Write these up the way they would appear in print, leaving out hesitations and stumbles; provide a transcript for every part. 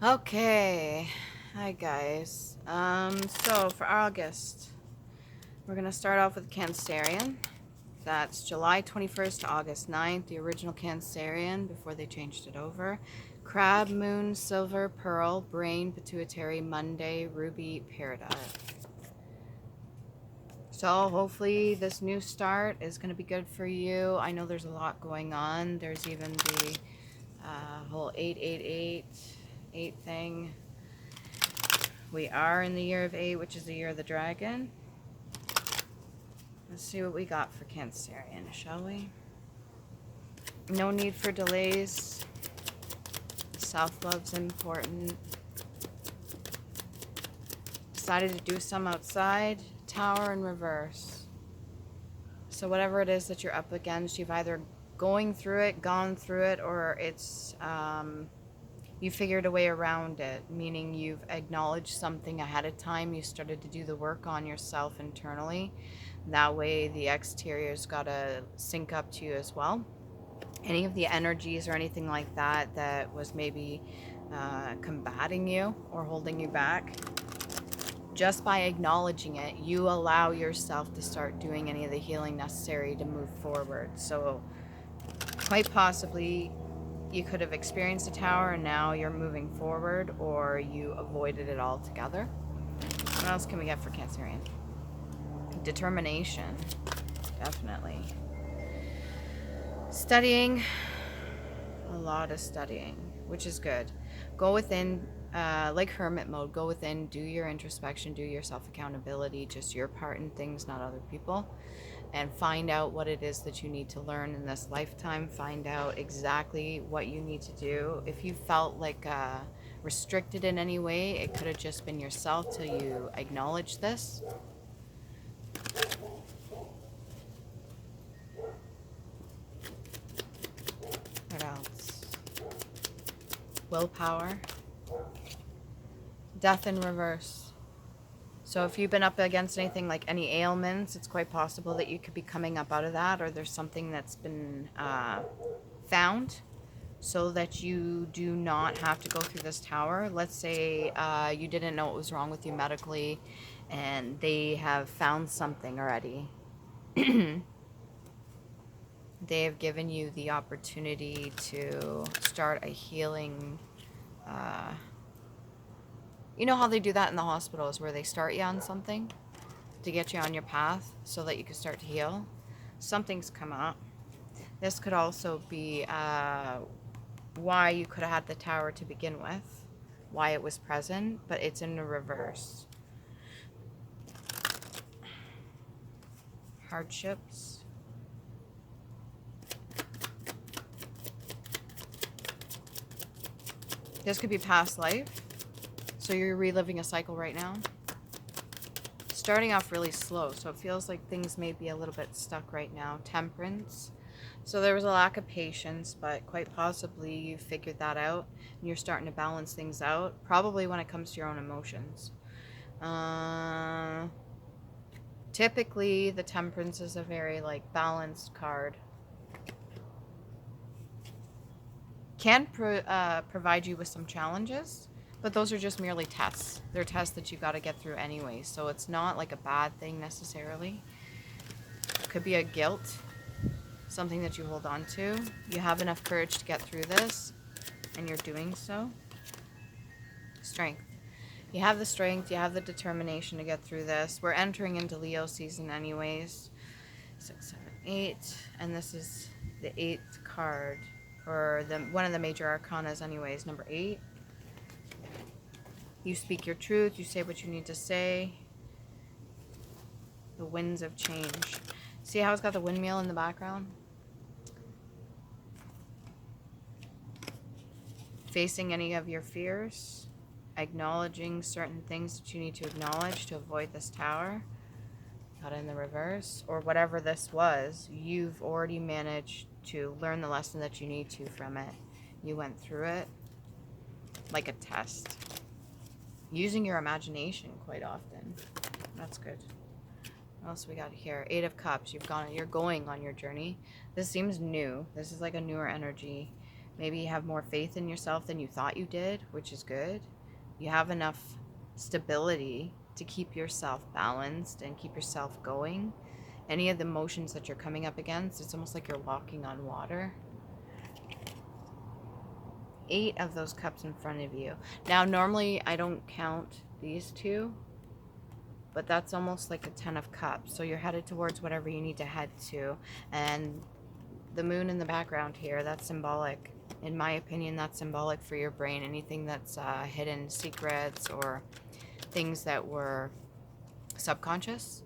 Okay. Hi guys. So for August, we're gonna start off with Cancerian. That's July 21st to August 9th, the original Cancerian before they changed it over. Crab, Moon, Silver, Pearl, Brain, Pituitary, Monday, Ruby, Peridot. So hopefully this new start is going to be good for you. I know there's a lot going on. There's even the whole 8 thing. We are in the year of 8, which is the year of the dragon. Let's see what we got for Cancerian, shall we? No need for delays. Self-love's important. Decided to do some outside. Tower in reverse. So whatever it is that you're up against, you've either going through it, gone through it, or it's you figured a way around it, meaning you've acknowledged something ahead of time. You started to do the work on yourself internally. That way the exterior's got to sync up to you as well. Any of the energies or anything like that that was maybe combating you or holding you back, just by acknowledging it, you allow yourself to start doing any of the healing necessary to move forward. So quite possibly you could have experienced a tower and now you're moving forward, or you avoided it altogether. What else can we get for Cancerian? Determination, definitely. Studying, a lot of studying, which is good. Go within, like hermit mode, go within, do your introspection, do your self-accountability, just your part in things, not other people, and find out what it is that you need to learn in this lifetime. Find out exactly what you need to do. If you felt like restricted in any way, it could have just been yourself till you acknowledge this. What else? Willpower. Death in reverse. So if you've been up against anything like any ailments, it's quite possible that you could be coming up out of that, or there's something that's been found so that you do not have to go through this tower. Let's say you didn't know what was wrong with you medically and they have found something already. They have given you the opportunity to start a healing. You know how they do that in the hospitals where they start you on something to get you on your path so that you can start to heal? Something's come up. This could also be why you could have had the tower to begin with, why it was present, but it's in the reverse. Hardships. This could be past life, so you're reliving a cycle right now. Starting off really slow, so it feels like things may be a little bit stuck right now. Temperance. So there was a lack of patience, but quite possibly you figured that out and you're starting to balance things out, probably when it comes to your own emotions. Typically the Temperance is a very like balanced card. Can provide you with some challenges, but those are just merely tests. They're tests that you got to get through anyway, so it's not like a bad thing necessarily. It could be a guilt, something that you hold on to. You have enough courage to get through this, and you're doing so. Strength. You have the strength, you have the determination to get through this. We're entering into Leo season anyways. 6, 7, 8, and this is the 8th card, or one of the major arcanas anyways, number 8. You speak your truth, you say what you need to say. The winds of change. See how it's got the windmill in the background? Facing any of your fears, acknowledging certain things that you need to acknowledge to avoid this tower. Got in the reverse, or whatever this was, you've already managed to learn the lesson that you need to from it. You went through it like a test, using your imagination quite often. That's good. What else we got here? 8 of Cups. You're going on your journey. This seems new. This is like a newer energy. Maybe you have more faith in yourself than you thought you did, which is good. You have enough stability to keep yourself balanced and keep yourself going. Any of the emotions that you're coming up against, it's almost like you're walking on water. 8 of those cups in front of you. Now, normally I don't count these two, but that's almost like a 10 of cups. So you're headed towards whatever you need to head to. And the moon in the background here, that's symbolic. In my opinion, that's symbolic for your brain. Anything that's hidden secrets or things that were subconscious,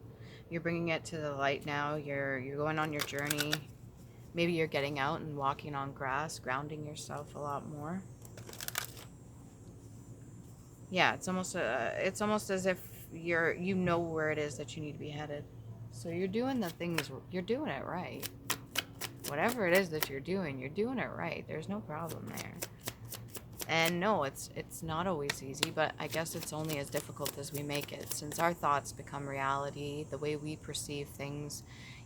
you're bringing it to the light now. You're going on your journey. Maybe you're getting out and walking on grass, grounding yourself a lot more. Yeah, it's almost as if you know where it is that you need to be headed. So you're doing the things, you're doing it right. Whatever it is that you're doing it right. There's no problem there. And no, it's not always easy, but I guess it's only as difficult as we make it. Since our thoughts become reality, the way we perceive things,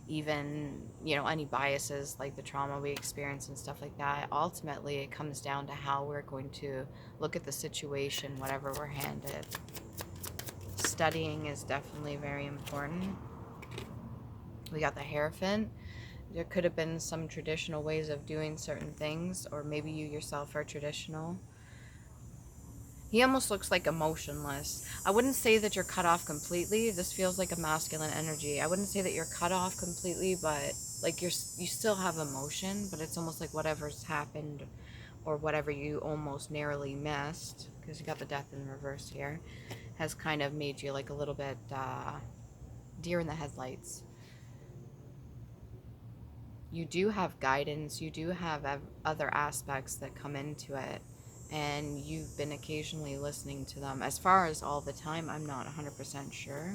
even, any biases like the trauma we experience and stuff like that, ultimately it comes down to how we're going to look at the situation, whatever we're handed. Studying is definitely very important. We got the Hierophant. There could have been some traditional ways of doing certain things, or maybe you yourself are traditional. He almost looks like emotionless. I wouldn't say that you're cut off completely. This feels like a masculine energy. I wouldn't say that you're cut off completely, but like you still have emotion, but it's almost like whatever's happened or whatever you almost narrowly missed, because you got the Death in reverse here, has kind of made you like a little bit deer in the headlights. You do have guidance. You do have other aspects that come into it. And you've been occasionally listening to them. As far as all the time, I'm not 100% sure.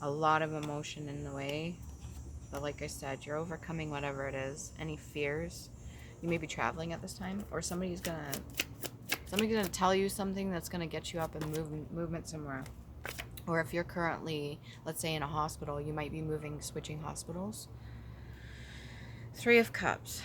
A lot of emotion in the way. But like I said, you're overcoming whatever it is. Any fears. You may be traveling at this time. Or somebody's gonna tell you something that's gonna get you up and movement somewhere. Or if you're currently, let's say, in a hospital, you might be switching hospitals. 3 of Cups.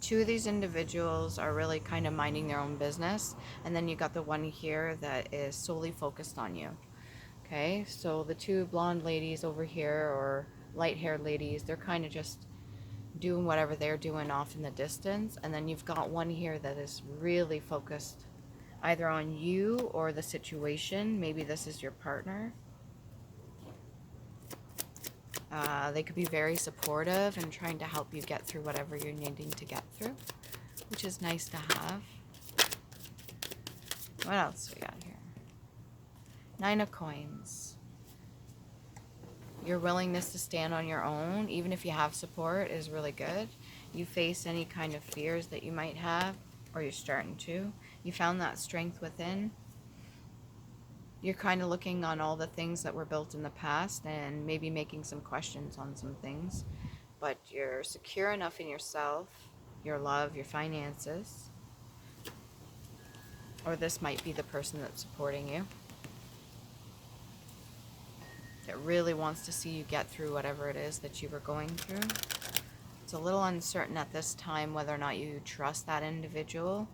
Two of these individuals are really kind of minding their own business, and then you got the one here that is solely focused on you. Okay, so the 2 blonde ladies over here, or light-haired ladies, they're kind of just doing whatever they're doing off in the distance, and then you've got one here that is really focused either on you or the situation. Maybe this is your partner. They could be very supportive and trying to help you get through whatever you're needing to get through, which is nice to have. What else we got here? 9 of Coins. Your willingness to stand on your own, even if you have support, is really good. You face any kind of fears that you might have, or you're starting to. You found that strength within. You're kind of looking on all the things that were built in the past and maybe making some questions on some things. But you're secure enough in yourself, your love, your finances. Or this might be the person that's supporting you, that really wants to see you get through whatever it is that you were going through. It's a little uncertain at this time whether or not you trust that individual.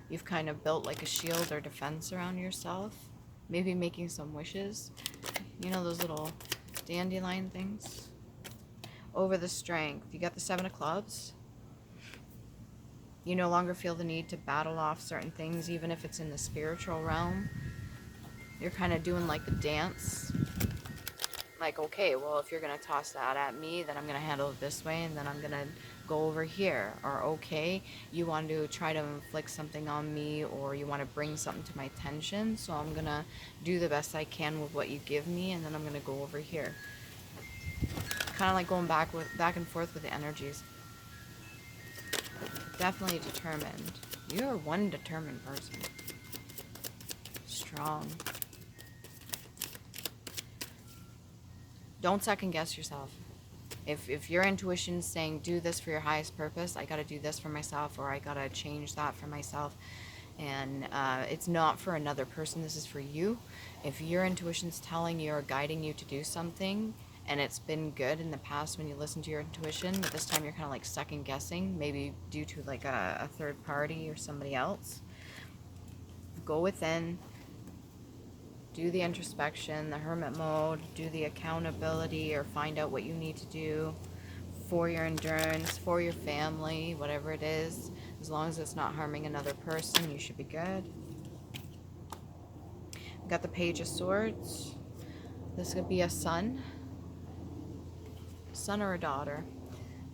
You've kind of built like a shield or defense around yourself. Maybe making some wishes. You know those little dandelion things? Over the Strength. You got the 7 of Clubs. You no longer feel the need to battle off certain things, even if it's in the spiritual realm. You're kind of doing like a dance. Like, okay, well, if you're going to toss that at me, then I'm going to handle it this way, and then I'm going to go over here. Or, okay, you want to try to inflict something on me, or you want to bring something to my attention, so I'm going to do the best I can with what you give me, and then I'm going to go over here. Kind of like going back and forth with the energies. Definitely determined. You're one determined person. Strong. Don't second guess yourself. If your intuition is saying do this for your highest purpose, I got to do this for myself, or I got to change that for myself, and it's not for another person, this is for you. If your intuition's telling you or guiding you to do something, and it's been good in the past when you listen to your intuition, but this time you're kind of like second guessing, maybe due to like a third party or somebody else. Go within, do the introspection, the hermit mode, do the accountability, or find out what you need to do for your endurance, for your family, whatever it is. As long as it's not harming another person, you should be good. We've got the Page of Swords. This could be a son or a daughter.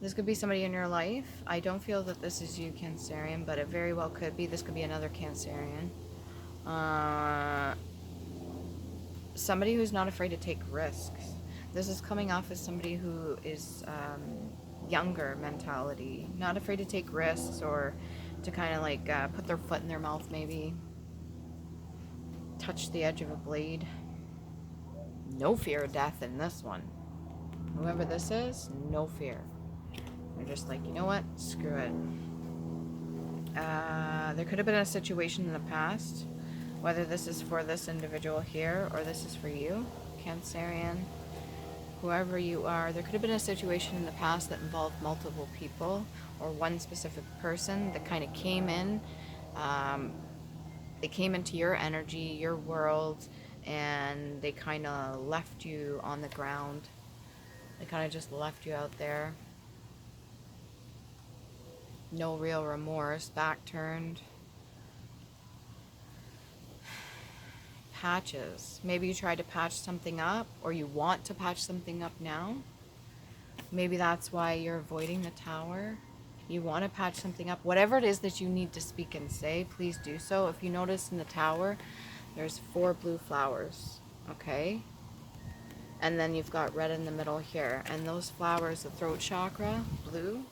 This could be somebody in your life. I don't feel that this is you, Cancerian, but it very well could be. This could be another Cancerian. Somebody who's not afraid to take risks. This is coming off as somebody who is younger mentality, not afraid to take risks or to kind of like put their foot in their mouth, maybe touch the edge of a blade. No fear of death in this one. Whoever this is, no fear. They're just like, you know what, screw it. There could have been a situation in the past, whether this is for this individual here or this is for you, Cancerian, whoever you are. There could have been a situation in the past that involved multiple people or one specific person that kind of came in. They came into your energy, your world, and they kind of left you on the ground. They kind of just left you out there. No real remorse, back turned. Patches. Maybe you tried to patch something up, or you want to patch something up now. Maybe that's why you're avoiding the Tower. You want to patch something up. Whatever it is that you need to speak and say, please do so. If you notice in the Tower, there's 4 blue flowers, okay? And then you've got red in the middle here. And those flowers, the throat chakra, blue.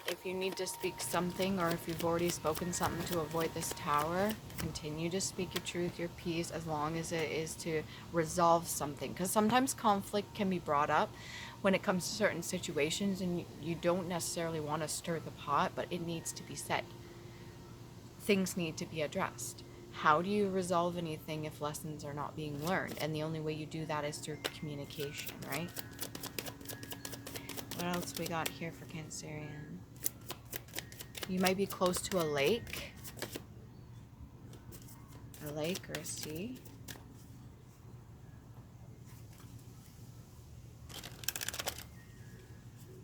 If you need to speak something, or if you've already spoken something to avoid this Tower, continue to speak your truth, your peace, as long as it is to resolve something. Because sometimes conflict can be brought up when it comes to certain situations, and you don't necessarily want to stir the pot, but it needs to be said. Things need to be addressed. How do you resolve anything if lessons are not being learned? And the only way you do that is through communication, right? What else we got here for Cancerian? You might be close to a lake. A lake or a sea.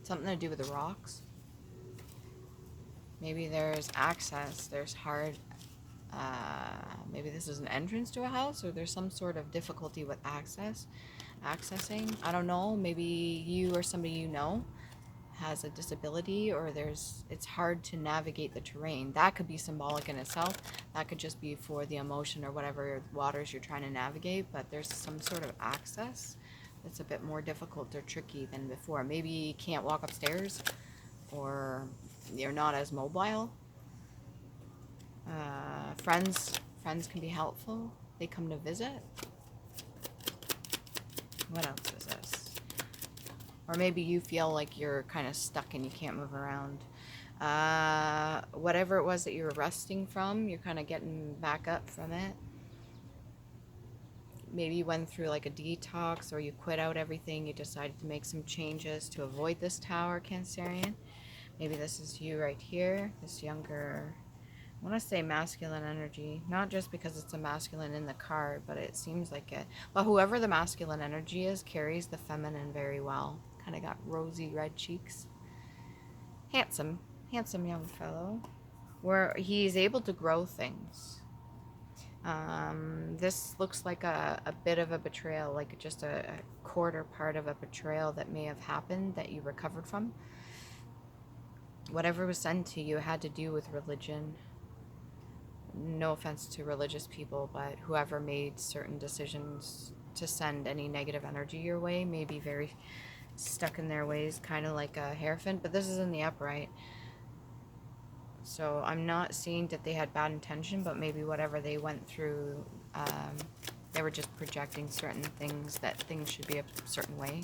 Something to do with the rocks. Maybe there's access. There's hard... maybe this is an entrance to a house, or there's some sort of difficulty with accessing. I don't know. Maybe you or somebody you know has a disability, or it's hard to navigate the terrain. That could be symbolic in itself. That could just be for the emotion or whatever waters you're trying to navigate, but there's some sort of access that's a bit more difficult or tricky than before. Maybe you can't walk upstairs, or you're not as mobile. Friends can be helpful. They come to visit. What else is this? Or maybe you feel like you're kind of stuck and you can't move around. Whatever it was that you were resting from, you're kind of getting back up from it. Maybe you went through like a detox, or you quit out everything. You decided to make some changes to avoid this Tower, Cancerian. Maybe this is you right here, this younger... I want to say masculine energy, not just because it's a masculine in the card, but it seems like it. But whoever the masculine energy is carries the feminine very well. Kind of got rosy red cheeks. Handsome young fellow. Where he's able to grow things. This looks like a bit of a betrayal, like just a quarter part of a betrayal that may have happened that you recovered from. Whatever was sent to you had to do with religion. No offense to religious people, but whoever made certain decisions to send any negative energy your way may be very stuck in their ways, kind of like a hierophant, but this is in the upright. So I'm not seeing that they had bad intention, but maybe whatever they went through, they were just projecting certain things, that things should be a certain way.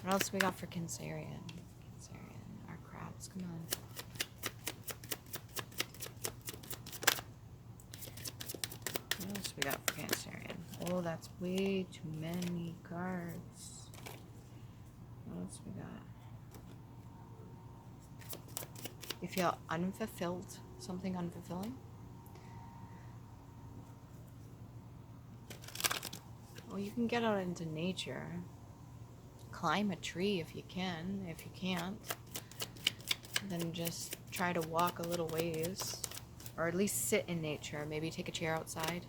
What else we got for Cancerian? Cancerian, our crabs, come on. What else we got for Cancerian? Oh, that's way too many cards. else we got? You feel unfulfilled, something unfulfilling. Well, you can get out into nature. Climb a tree if you can. If you can't, then just try to walk a little ways. Or at least sit in nature. Maybe take a chair outside.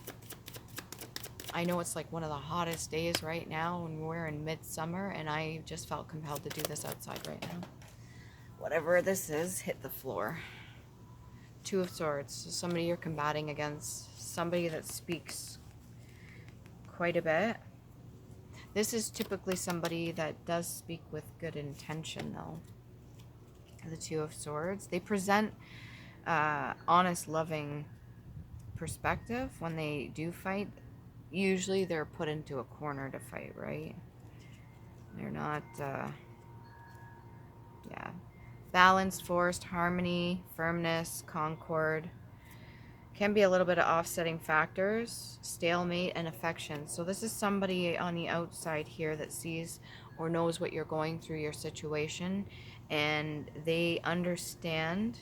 I know it's like one of the hottest days right now when we're in midsummer, and I just felt compelled to do this outside right now. Whatever this is, hit the floor. Two of Swords. So somebody you're combating against. Somebody that speaks quite a bit. This is typically somebody that does speak with good intention, though. The Two of Swords. They present honest, loving perspective when they do fight. Usually they're put into a corner to fight, right? They're not, yeah. Balanced, forced, harmony, firmness, concord. Can be a little bit of offsetting factors, stalemate, and affection. So this is somebody on the outside here that sees or knows what you're going through, your situation, and they understand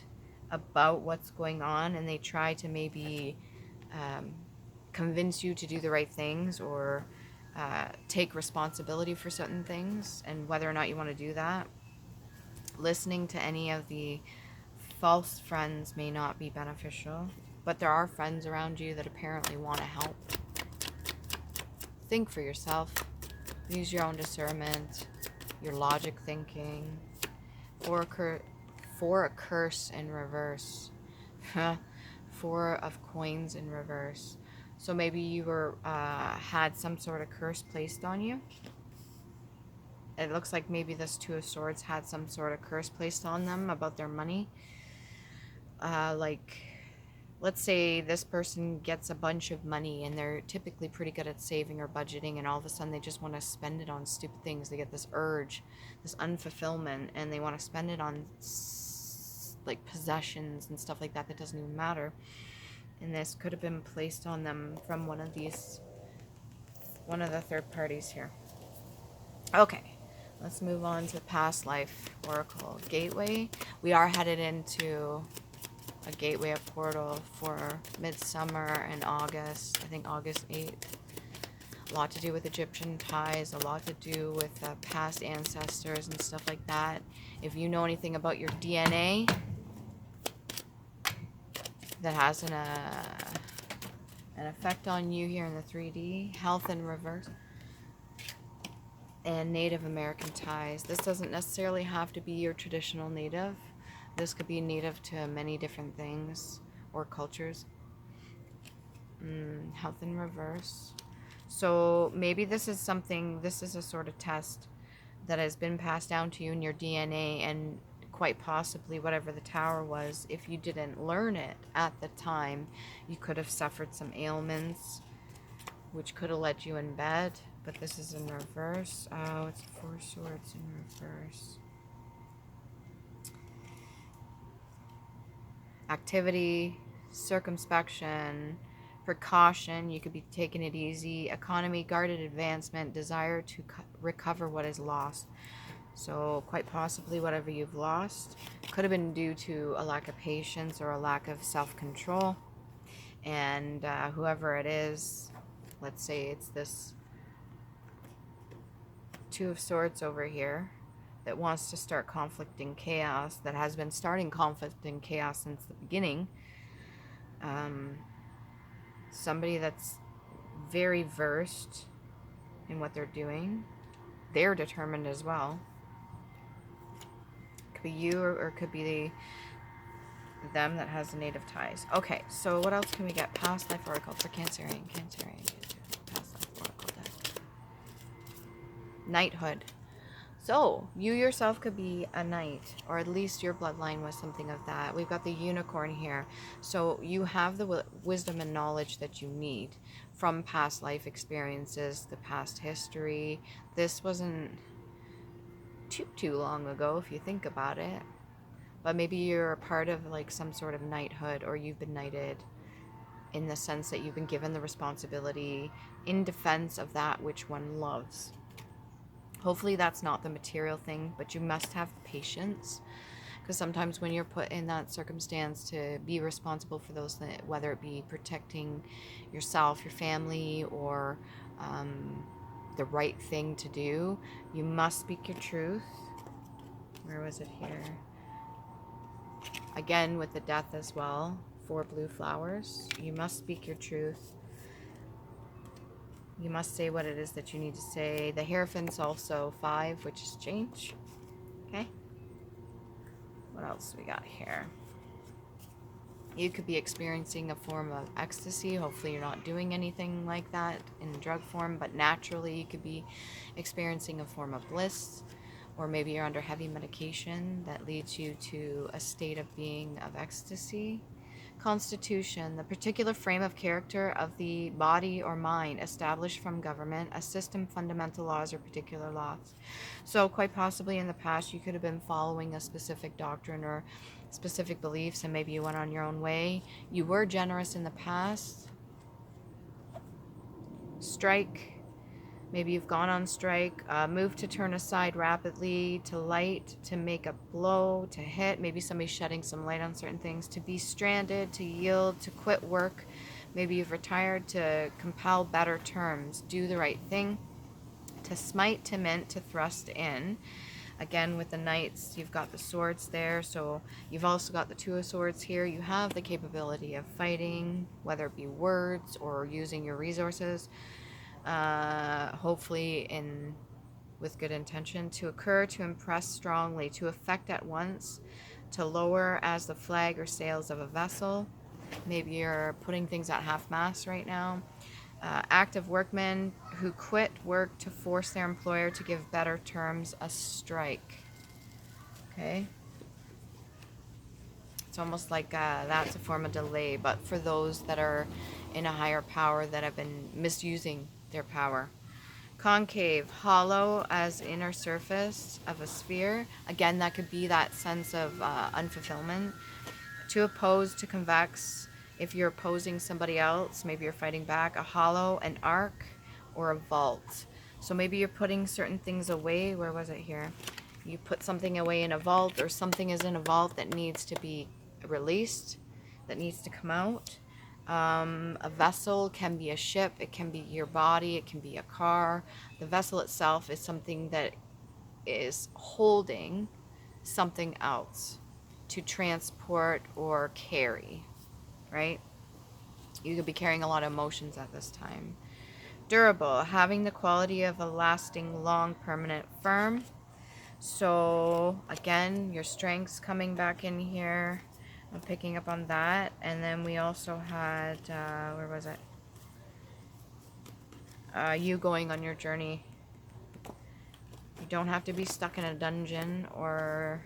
about what's going on, and they try to maybe convince you to do the right things, or take responsibility for certain things, and whether or not you want to do that. Listening to any of the false friends may not be beneficial, but there are friends around you that apparently want to help. Think for yourself. Use your own discernment, your logic thinking. For a curse in reverse. Four of coins in reverse. So maybe you were had some sort of curse placed on you. It looks like maybe this Two of Swords had some sort of curse placed on them about their money. Like, let's say this person gets a bunch of money and they're typically pretty good at saving or budgeting, and all of a sudden they just want to spend it on stupid things. They get this urge, this unfulfillment, and they want to spend it on like possessions and stuff like that that doesn't even matter. And this could have been placed on them from one of the third parties here. Okay, let's move on to past life oracle gateway. We are headed into a gateway, a portal for midsummer in August. I think August 8th. A lot to do with Egyptian ties, a lot to do with past ancestors and stuff like that. If you know anything about your DNA that has an effect on you here in the 3D, health in reverse, and Native American ties. This doesn't necessarily have to be your traditional Native. This could be native to many different things or cultures. Health in reverse. So maybe this is a sort of test that has been passed down to you in your DNA, and quite possibly whatever the tower was, if you didn't learn it at the time, you could have suffered some ailments, which could have led you in bed. But this is in reverse. Oh, it's Four Swords in reverse. Activity, circumspection, precaution. You could be taking it easy. Economy, guarded advancement, desire to recover what is lost. So quite possibly whatever you've lost could have been due to a lack of patience or a lack of self-control. And whoever it is, let's say it's this Two of Swords over here that wants to start conflict and chaos, that has been starting conflict and chaos since the beginning. Somebody that's very versed in what they're doing. They're determined as well. Could be you, or it could be them that has the native ties. Okay, so what else can we get? Past life oracle for Cancerian. Past life oracle deck. Knighthood. So, you yourself could be a knight, or at least your bloodline was something of that. We've got the unicorn here. So, you have the wisdom and knowledge that you need from past life experiences, the past history. This wasn't too long ago, if you think about it. But maybe you're a part of like some sort of knighthood, or you've been knighted in the sense that you've been given the responsibility in defense of that which one loves. Hopefully that's not the material thing, but you must have patience, because sometimes when you're put in that circumstance to be responsible for those things, whether it be protecting yourself, your family, or the right thing to do, you must speak your truth. Where was it here? Again, with the death as well, 4 blue flowers. You must speak your truth. You must say what it is that you need to say. The Hierophant's also 5, which is change. Okay. What else we got here? You could be experiencing a form of ecstasy. Hopefully you're not doing anything like that in drug form, but naturally you could be experiencing a form of bliss, or maybe you're under heavy medication that leads you to a state of being of ecstasy. Constitution, the particular frame of character of the body or mind established from government, a system, fundamental laws, or particular laws. So quite possibly in the past you could have been following a specific doctrine or specific beliefs, and maybe you went on your own way. You were generous in the past. Strike. Maybe you've gone on strike, move to turn aside rapidly, to light, to make a blow, to hit. Maybe somebody's shedding some light on certain things. To be stranded, to yield, to quit work. Maybe you've retired, to compel better terms. Do the right thing. To smite, to mint, to thrust in. Again, with the knights, you've got the swords there, so you've also got the 2 of swords here. You have the capability of fighting, whether it be words or using your resources. Hopefully with good intention. To occur, to impress strongly, to affect at once, to lower as the flag or sails of a vessel. Maybe you're putting things at half-mast right now. Active workmen who quit work to force their employer to give better terms, a strike. Okay? It's almost like that's a form of delay, but for those that are in a higher power that have been misusing their power. Concave, hollow as inner surface of a sphere. Again, that could be that sense of unfulfillment. To oppose, to convex. If you're opposing somebody else, maybe you're fighting back. A hollow, an arc, or a vault. So maybe you're putting certain things away. Where was it here? You put something away in a vault, or something is in a vault that needs to be released, that needs to come out. A vessel can be a ship, it can be your body, it can be a car. The vessel itself is something that is holding something else to transport or carry, right? You could be carrying a lot of emotions at this time. Durable, having the quality of a lasting, long, permanent, firm. So again, your strengths coming back in here. I'm picking up on that. And then we also had, where was it? You going on your journey. You don't have to be stuck in a dungeon or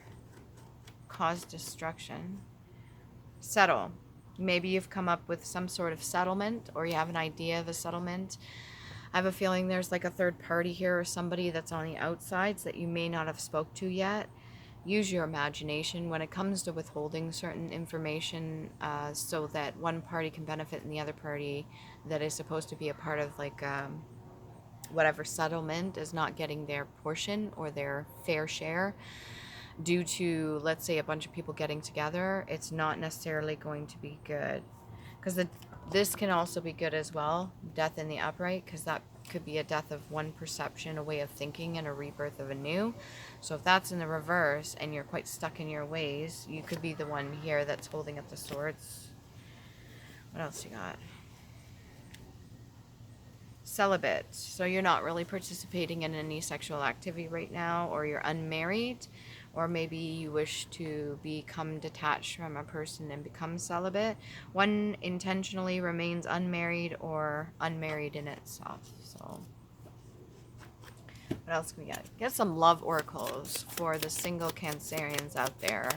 cause destruction. Settle. Maybe you've come up with some sort of settlement, or you have an idea of a settlement. I have a feeling there's like a third party here, or somebody that's on the outsides that you may not have spoke to yet. Use your imagination when it comes to withholding certain information, so that one party can benefit and the other party that is supposed to be a part of like whatever settlement is not getting their portion or their fair share due to, let's say, a bunch of people getting together. It's not necessarily going to be good, because this can also be good as well, death in the upright, because that could be a death of one perception, a way of thinking, and a rebirth of a new. So if that's in the reverse and you're quite stuck in your ways, you could be the one here that's holding up the swords. What else you got? Celibate. So you're not really participating in any sexual activity right now, or you're unmarried, or maybe you wish to become detached from a person and become celibate. One intentionally remains unmarried or unmarried in itself. So what else can we get? Get some love oracles for the single Cancerians out there.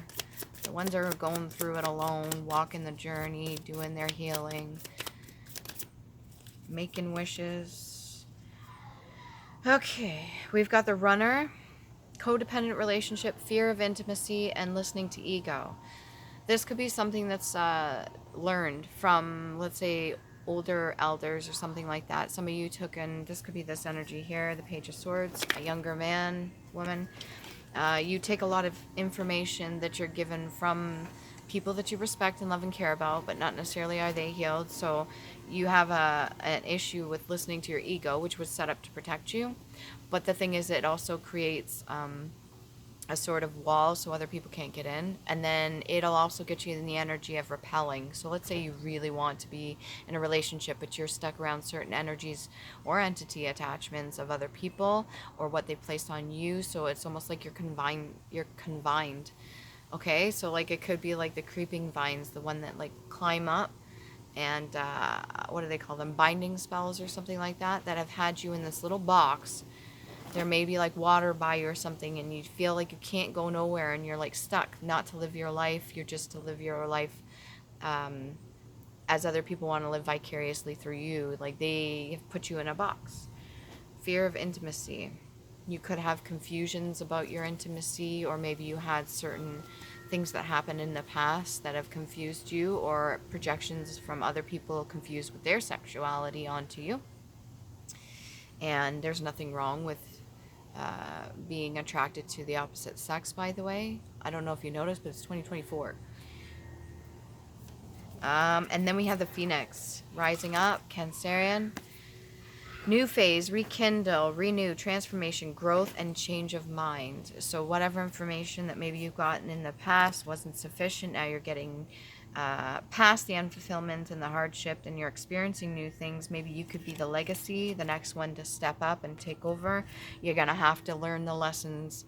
The ones that are going through it alone, walking the journey, doing their healing, making wishes. Okay, we've got the runner, codependent relationship, fear of intimacy, and listening to ego. This could be something that's learned from, let's say, older elders or something like that. Some of you took in, this could be this energy here, the Page of Swords, a younger man, woman. You take a lot of information that you're given from people that you respect and love and care about, but not necessarily are they healed. So you have an issue with listening to your ego, which was set up to protect you. But the thing is, it also creates a sort of wall so other people can't get in, and then it'll also get you in the energy of repelling. So let's say you really want to be in a relationship, but you're stuck around certain energies or entity attachments of other people or what they placed on you. So it's almost like you're confined. Okay, so like it could be like the creeping vines, the one that like climb up, and what do they call them, binding spells or something like that, that have had you in this little box. There may be like water by you or something, and you feel like you can't go nowhere, and you're like stuck, not to live your life, you're just to live your life as other people want to live vicariously through you. Like they have put you in a box. Fear of intimacy. You could have confusions about your intimacy, or maybe you had certain things that happened in the past that have confused you, or projections from other people confused with their sexuality onto you. And there's nothing wrong with being attracted to the opposite sex, by the way. I don't know if you noticed, but it's 2024. And then we have the Phoenix rising up, Cancerian. New phase, rekindle, renew, transformation, growth, and change of mind. So whatever information that maybe you've gotten in the past wasn't sufficient, now you're getting past the unfulfillment and the hardship, and you're experiencing new things. Maybe you could be the legacy, the next one to step up and take over. You're going to have to learn the lessons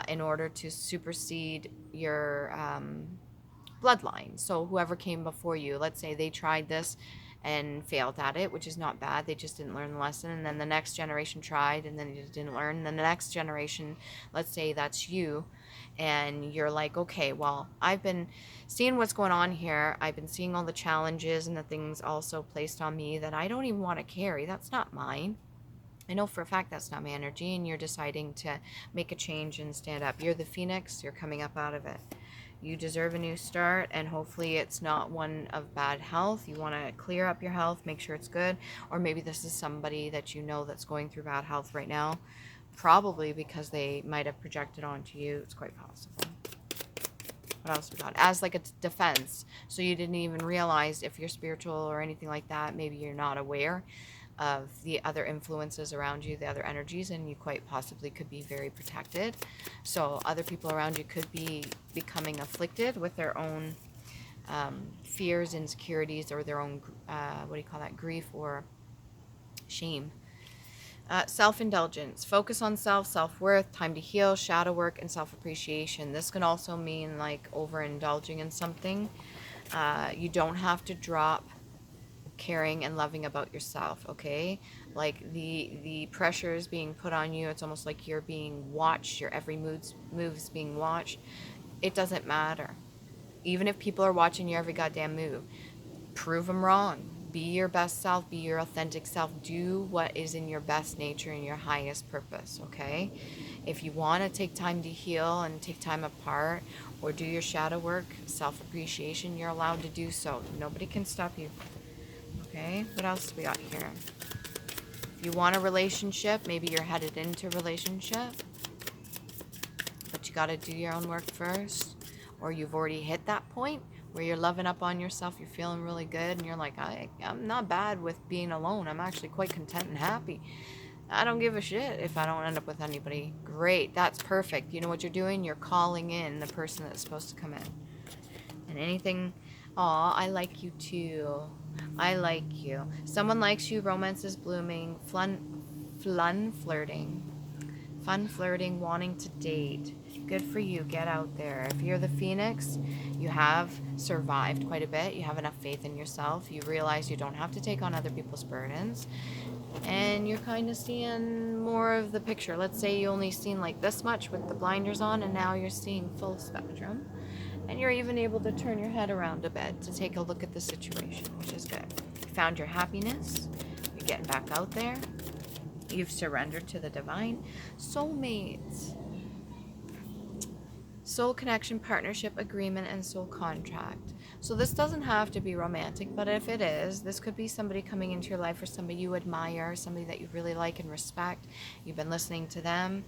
in order to supersede your bloodline. So whoever came before you, let's say they tried this and failed at it, which is not bad. They just didn't learn the lesson. And then the next generation tried and then they didn't learn. And then the next generation, let's say that's you, and you're like, okay, well, I've been seeing what's going on here. I've been seeing all the challenges and the things also placed on me that I don't even want to carry. That's not mine. I know for a fact that's not my energy, and you're deciding to make a change and stand up. You're the Phoenix. You're coming up out of it. You deserve a new start, and hopefully it's not one of bad health. You want to clear up your health, make sure it's good. Or maybe this is somebody that you know that's going through bad health right now, probably because they might have projected onto you. It's quite possible. What else we got? As like a defense, so you didn't even realize, if you're spiritual or anything like that, maybe you're not aware of the other influences around you, the other energies, and you quite possibly could be very protected. So other people around you could be becoming afflicted with their own fears, insecurities, or their own grief or shame. Self-indulgence, focus on self-worth, time to heal, shadow work, and self-appreciation. This can also mean like overindulging in something. You don't have to drop caring and loving about yourself, okay? Like the pressures being put on you, it's almost like you're being watched, your every move's being watched. It doesn't matter. Even if people are watching your every goddamn move, prove them wrong. Be your best self, be your authentic self, do what is in your best nature and your highest purpose, okay? If you want to take time to heal and take time apart or do your shadow work, self-appreciation, you're allowed to do so. Nobody can stop you. Okay, what else do we got here? If you want a relationship, maybe you're headed into a relationship, but you got to do your own work first, or you've already hit that point where you're loving up on yourself, you're feeling really good, and you're like, I'm not bad with being alone. I'm actually quite content and happy. I don't give a shit if I don't end up with anybody. Great, that's perfect. You know what you're doing? You're calling in the person that's supposed to come in. And anything, aw, I like you too. I like you. Someone likes you, romance is blooming, fun flirting, wanting to date. Good for you, get out there. If you're the Phoenix, you have survived quite a bit. You have enough faith in yourself. You realize you don't have to take on other people's burdens. And you're kind of seeing more of the picture. Let's say you only seen like this much with the blinders on, and now you're seeing full spectrum. And you're even able to turn your head around a bit to take a look at the situation, which is good. You found your happiness. You're getting back out there. You've surrendered to the divine. Soulmates. Soul connection, partnership, agreement, and soul contract. So this doesn't have to be romantic, but if it is, this could be somebody coming into your life or somebody you admire, somebody that you really like and respect. You've been listening to them.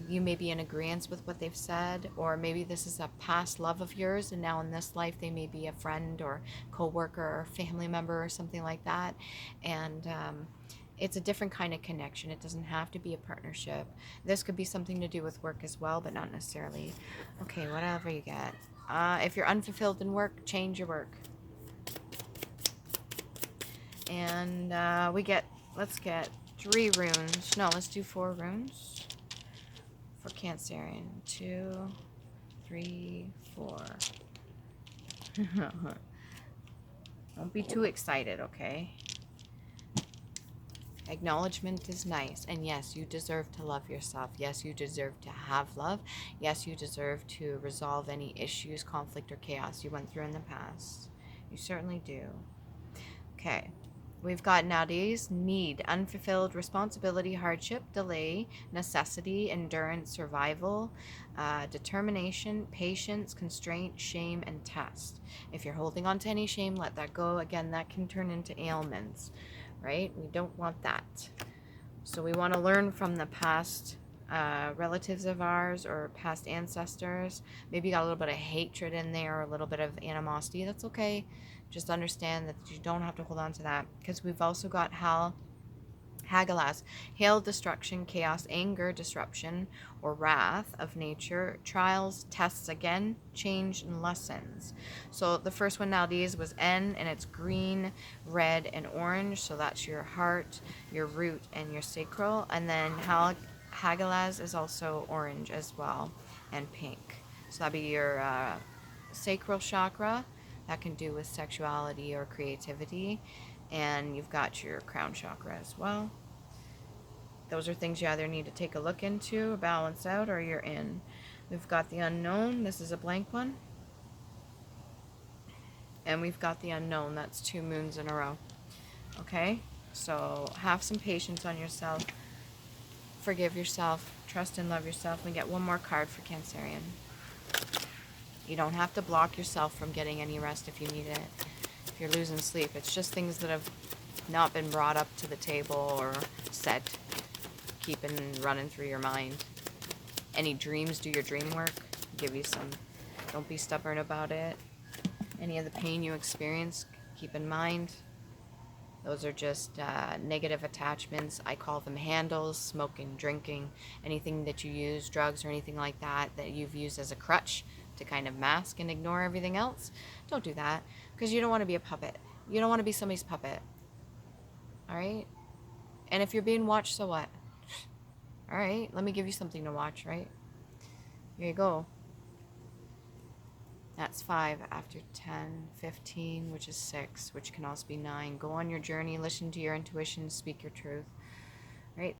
You may be in agreement with what they've said, or maybe this is a past love of yours, and now in this life they may be a friend or co-worker or family member or something like that. And it's a different kind of connection. It doesn't have to be a partnership. This could be something to do with work as well, but not necessarily. Okay, whatever you get. If you're unfulfilled in work, change your work. And let's get 3 runes. No, let's do 4 runes for Cancerian. 2, 3, 4. Don't be too excited, okay? Acknowledgement is nice, and yes, you deserve to love yourself. Yes, you deserve to have love. Yes, you deserve to resolve any issues, conflict, or chaos you went through in the past. You certainly do. Okay, we've got nowadays need, unfulfilled responsibility, hardship, delay, necessity, endurance, survival, determination, patience, constraint, shame, and test. If you're holding on to any shame, let that go. Again, that can turn into ailments. Right? We don't want that. So we want to learn from the past relatives of ours or past ancestors. Maybe you got a little bit of hatred in there or a little bit of animosity. That's okay. Just understand that you don't have to hold on to that, because we've also got Hagalaz, hail, destruction, chaos, anger, disruption, or wrath of nature, trials, tests again, change, and lessons. So the first one nowadays was N, and it's green, red, and orange. So that's your heart, your root, and your sacral. And then Hagalaz is also orange as well, and pink. So that'd be your sacral chakra. That can do with sexuality or creativity. And you've got your crown chakra as well. Those are things you either need to take a look into, balance out, or you're in. We've got the unknown. This is a blank one. And we've got the unknown. That's 2 moons in a row. Okay? So have some patience on yourself. Forgive yourself. Trust and love yourself. We get one more card for Cancerian. You don't have to block yourself from getting any rest if you need it. If you're losing sleep, it's just things that have not been brought up to the table or said, keeping running through your mind. Any dreams, do your dream work. Give you some. Don't be stubborn about it. Any of the pain you experience, keep in mind. Those are just negative attachments. I call them handles, smoking, drinking, anything that you use, drugs or anything like that, that you've used as a crutch to kind of mask and ignore everything else. Don't do that, because you don't want to be a puppet. You don't want to be somebody's puppet. All right? And if you're being watched, so what? All right, let me give you something to watch, right? Here you go. That's 5 after 10, 15, which is 6, which can also be 9. Go on your journey, listen to your intuition, speak your truth.